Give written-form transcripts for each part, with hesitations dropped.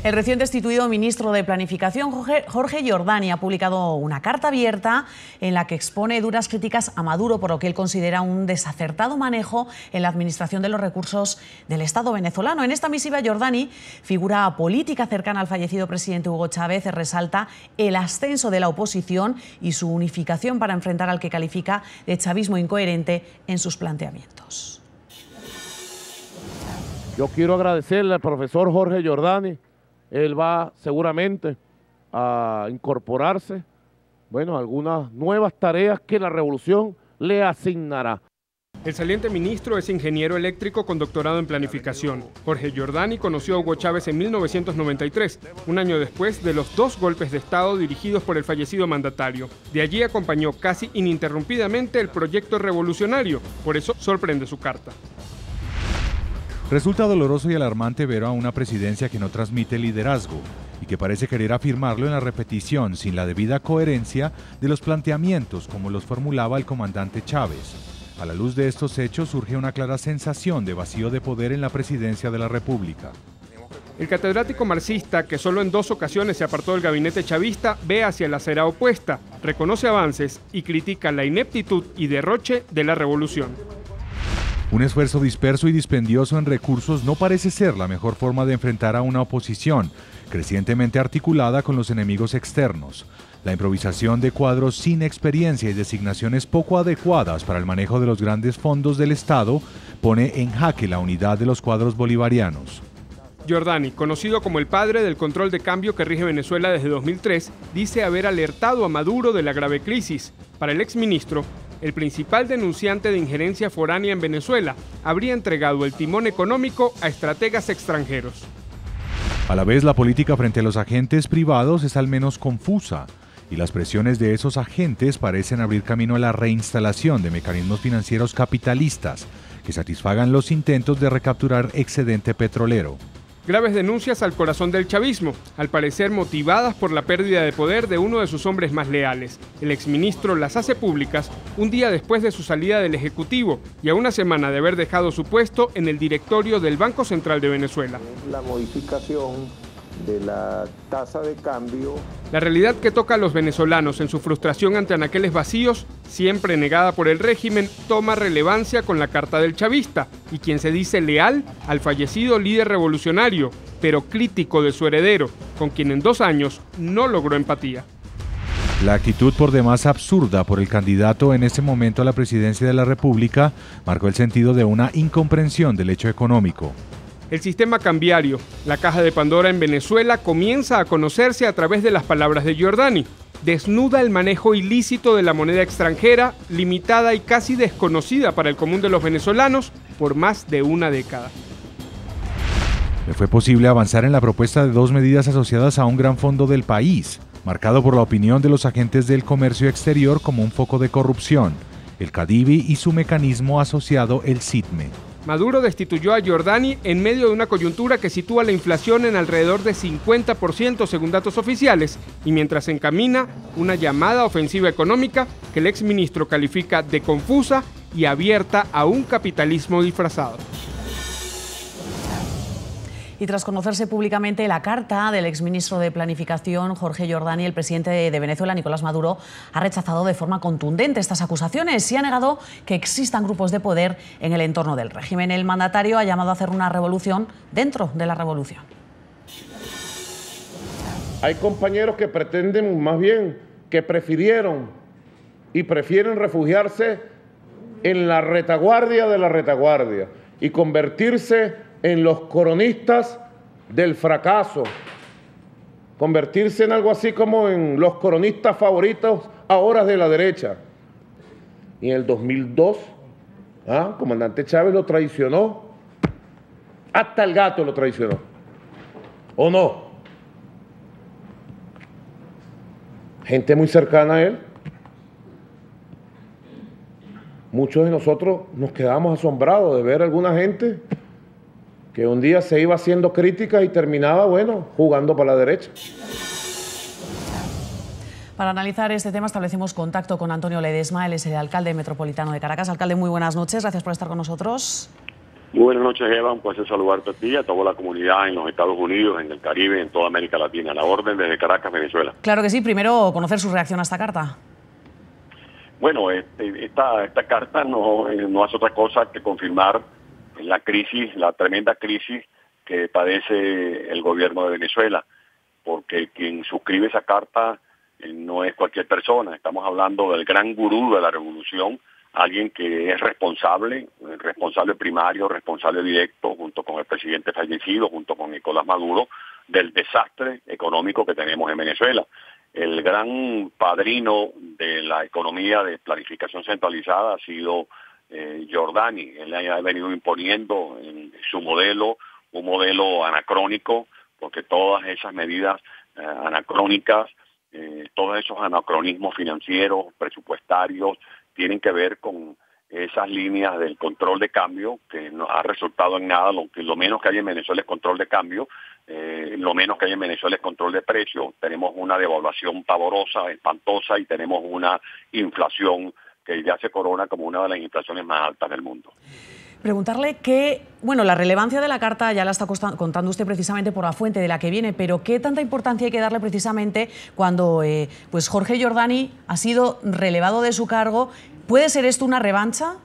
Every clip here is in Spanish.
El recién destituido ministro de Planificación, Jorge Jordani, ha publicado una carta abierta en la que expone duras críticas a Maduro por lo que él considera un desacertado manejo en la administración de los recursos del Estado venezolano. En esta misiva, Jordani, figura política cercana al fallecido presidente Hugo Chávez, resalta el ascenso de la oposición y su unificación para enfrentar al que califica de chavismo incoherente en sus planteamientos. Yo quiero agradecerle al profesor Jorge Jordani. Él va seguramente a incorporarse, bueno, a algunas nuevas tareas que la revolución le asignará. El saliente ministro es ingeniero eléctrico con doctorado en planificación. Jorge Jordani conoció a Hugo Chávez en 1993, un año después de los 2 golpes de Estado dirigidos por el fallecido mandatario. De allí acompañó casi ininterrumpidamente el proyecto revolucionario, por eso sorprende su carta. Resulta doloroso y alarmante ver a una presidencia que no transmite liderazgo y que parece querer afirmarlo en la repetición sin la debida coherencia de los planteamientos como los formulaba el comandante Chávez. A la luz de estos hechos surge una clara sensación de vacío de poder en la presidencia de la República. El catedrático marxista, que solo en 2 ocasiones se apartó del gabinete chavista, ve hacia la acera opuesta, reconoce avances y critica la ineptitud y derroche de la revolución. Un esfuerzo disperso y dispendioso en recursos no parece ser la mejor forma de enfrentar a una oposición crecientemente articulada con los enemigos externos. La improvisación de cuadros sin experiencia y designaciones poco adecuadas para el manejo de los grandes fondos del Estado pone en jaque la unidad de los cuadros bolivarianos. Jordani, conocido como el padre del control de cambio que rige Venezuela desde 2003, dice haber alertado a Maduro de la grave crisis. Para el exministro, el principal denunciante de injerencia foránea en Venezuela habría entregado el timón económico a estrategas extranjeros. A la vez, la política frente a los agentes privados es al menos confusa, y las presiones de esos agentes parecen abrir camino a la reinstalación de mecanismos financieros capitalistas que satisfagan los intentos de recapturar excedente petrolero. Graves denuncias al corazón del chavismo, al parecer motivadas por la pérdida de poder de uno de sus hombres más leales. El exministro las hace públicas un día después de su salida del Ejecutivo y a una semana de haber dejado su puesto en el directorio del Banco Central de Venezuela. La modificación de la tasa de cambio. La realidad que toca a los venezolanos en su frustración ante anaqueles vacíos, siempre negada por el régimen, toma relevancia con la carta del chavista y quien se dice leal al fallecido líder revolucionario, pero crítico de su heredero, con quien en 2 años no logró empatía. La actitud por demás absurda por el candidato en ese momento a la presidencia de la República marcó el sentido de una incomprensión del hecho económico. El sistema cambiario, la caja de Pandora en Venezuela, comienza a conocerse a través de las palabras de Jordani. Desnuda el manejo ilícito de la moneda extranjera, limitada y casi desconocida para el común de los venezolanos por más de una década. Le fue posible avanzar en la propuesta de 2 medidas asociadas a un gran fondo del país, marcado por la opinión de los agentes del comercio exterior como un foco de corrupción, el CADIVI y su mecanismo asociado, el SITME. Maduro destituyó a Jordani en medio de una coyuntura que sitúa la inflación en alrededor de 50% según datos oficiales y mientras encamina una llamada ofensiva económica que el exministro califica de confusa y abierta a un capitalismo disfrazado. Y tras conocerse públicamente la carta del exministro de Planificación, Jorge Jordani, el presidente de Venezuela, Nicolás Maduro, ha rechazado de forma contundente estas acusaciones y ha negado que existan grupos de poder en el entorno del régimen. El mandatario ha llamado a hacer una revolución dentro de la revolución. Hay compañeros que pretenden, más bien, que prefirieron y prefieren refugiarse en la retaguardia de la retaguardia y convertirse en los coronistas del fracaso, convertirse en algo así como en los coronistas favoritos ahora de la derecha. Y en el 2002, comandante Chávez lo traicionó, hasta el gato lo traicionó, ¿o no? Gente muy cercana a él. Muchos de nosotros nos quedamos asombrados de ver a alguna gente que un día se iba haciendo críticas y terminaba, bueno, jugando para la derecha. Para analizar este tema establecimos contacto con Antonio Ledesma, él es el alcalde metropolitano de Caracas. Alcalde, muy buenas noches, gracias por estar con nosotros. Muy buenas noches, Eva. Un placer saludarte a ti y a toda la comunidad en los Estados Unidos, en el Caribe, en toda América Latina. A la orden desde Caracas, Venezuela. Claro que sí. Primero, conocer su reacción a esta carta. Bueno, esta carta no hace otra cosa que confirmar la crisis, la tremenda crisis que padece el gobierno de Venezuela, porque quien suscribe esa carta no es cualquier persona. Estamos hablando del gran gurú de la revolución, alguien que es responsable primario, responsable directo, junto con el presidente fallecido, junto con Nicolás Maduro, del desastre económico que tenemos en Venezuela. El gran padrino de la economía de planificación centralizada ha sido Giordani. Él ha venido imponiendo en su modelo, un modelo anacrónico, porque todas esas medidas anacrónicas, todos esos anacronismos financieros, presupuestarios, tienen que ver con esas líneas del control de cambio, que no ha resultado en nada. Lo menos que hay en Venezuela es control de cambio, lo menos que hay en Venezuela es control de precios. Tenemos una devaluación pavorosa, espantosa, y tenemos una inflación que ya se corona como una de las inflaciones más altas del mundo. Preguntarle la relevancia de la carta ya la está contando usted precisamente por la fuente de la que viene, pero ¿qué tanta importancia hay que darle precisamente cuando pues Jorge Giordani ha sido relevado de su cargo? ¿Puede ser esto una revancha?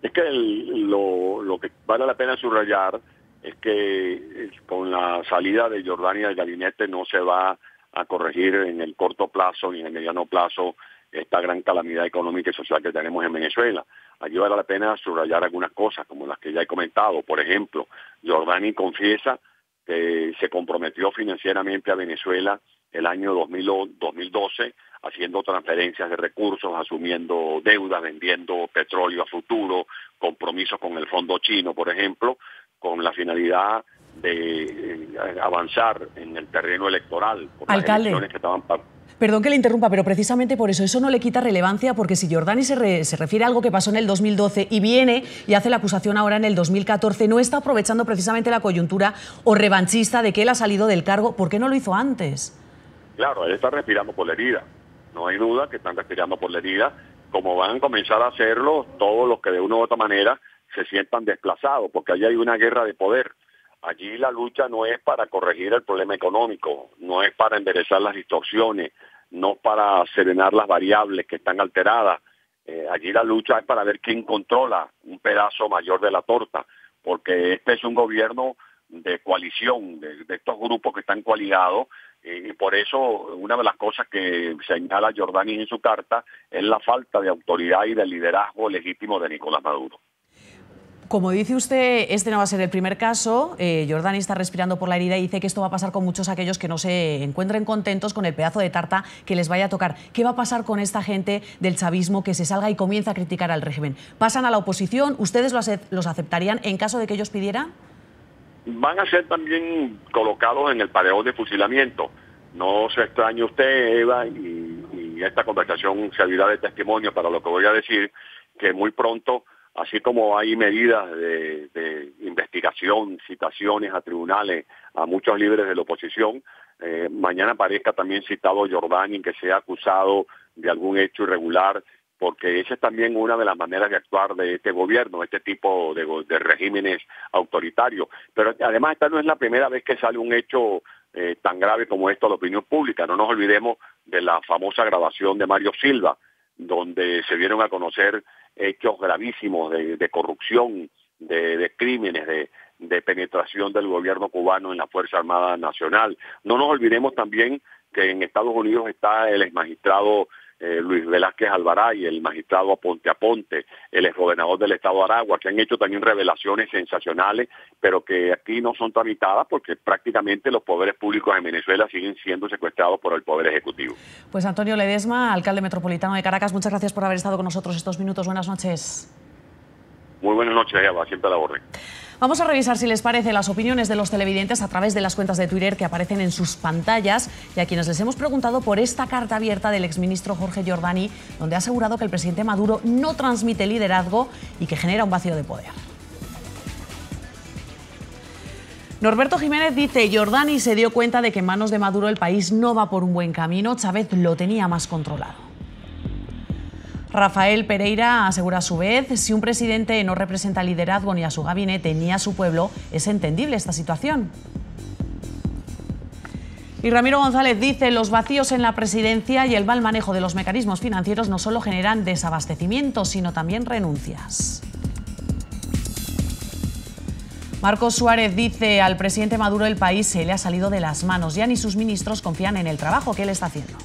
Es que lo que vale la pena subrayar es que con la salida de Giordani del gabinete no se va a corregir en el corto plazo ni en el mediano plazo esta gran calamidad económica y social que tenemos en Venezuela. Allí vale la pena subrayar algunas cosas, como las que ya he comentado. Por ejemplo, Giordani confiesa que se comprometió financieramente a Venezuela el año 2012, haciendo transferencias de recursos, asumiendo deudas, vendiendo petróleo a futuro, compromisos con el fondo chino, por ejemplo, con la finalidad de avanzar en el terreno electoral. Por Alcalde, las elecciones que estaban perdón que le interrumpa, pero precisamente por eso no le quita relevancia, porque si Giordani se refiere a algo que pasó en el 2012 y viene y hace la acusación ahora en el 2014, no está aprovechando precisamente la coyuntura o revanchista de que él ha salido del cargo. ¿Por qué no lo hizo antes? Claro, él está respirando por la herida. No hay duda que están respirando por la herida, como van a comenzar a hacerlo todos los que de una u otra manera se sientan desplazados, porque allí hay una guerra de poder. Allí la lucha no es para corregir el problema económico, no es para enderezar las distorsiones, no para serenar las variables que están alteradas. Allí la lucha es para ver quién controla un pedazo mayor de la torta, porque este es un gobierno de coalición, de estos grupos que están coaligados, y por eso una de las cosas que señala Giordani en su carta es la falta de autoridad y de liderazgo legítimo de Nicolás Maduro. Como dice usted, este no va a ser el primer caso. Giordani está respirando por la herida y dice que esto va a pasar con muchos aquellos que no se encuentren contentos con el pedazo de tarta que les vaya a tocar. ¿Qué va a pasar con esta gente del chavismo que se salga y comienza a criticar al régimen? ¿Pasan a la oposición? ¿Ustedes los aceptarían en caso de que ellos pidieran? Van a ser también colocados en el paredón de fusilamiento. No se extrañe usted, Eva, y esta conversación servirá de testimonio para lo que voy a decir, que muy pronto, así como hay medidas de investigación, citaciones a tribunales a muchos líderes de la oposición, mañana aparezca también citado Giordani, que sea acusado de algún hecho irregular, porque esa es también una de las maneras de actuar de este gobierno, este tipo de regímenes autoritarios. Pero además esta no es la primera vez que sale un hecho tan grave como esto a la opinión pública. No nos olvidemos de la famosa grabación de Mario Silva, donde se dieron a conocer hechos gravísimos de corrupción, de crímenes, de penetración del gobierno cubano en la Fuerza Armada Nacional. No nos olvidemos también que en Estados Unidos está el exmagistrado Luis Velázquez Alvaray, el magistrado Aponte, el exgobernador del estado de Aragua, que han hecho también revelaciones sensacionales, pero que aquí no son tramitadas porque prácticamente los poderes públicos en Venezuela siguen siendo secuestrados por el Poder Ejecutivo. Pues Antonio Ledesma, alcalde metropolitano de Caracas, muchas gracias por haber estado con nosotros estos minutos. Buenas noches. Muy buenas noches, Eva, siempre a la orden. Vamos a revisar, si les parece, las opiniones de los televidentes a través de las cuentas de Twitter que aparecen en sus pantallas y a quienes les hemos preguntado por esta carta abierta del exministro Jorge Giordani, donde ha asegurado que el presidente Maduro no transmite liderazgo y que genera un vacío de poder. Norberto Jiménez dice: Giordani se dio cuenta de que en manos de Maduro el país no va por un buen camino, Chávez lo tenía más controlado. Rafael Pereira asegura a su vez, si un presidente no representa liderazgo ni a su gabinete ni a su pueblo, es entendible esta situación. Y Ramiro González dice, los vacíos en la presidencia y el mal manejo de los mecanismos financieros no solo generan desabastecimiento, sino también renuncias. Marcos Suárez dice, al presidente Maduro el país se le ha salido de las manos, ya ni sus ministros confían en el trabajo que él está haciendo.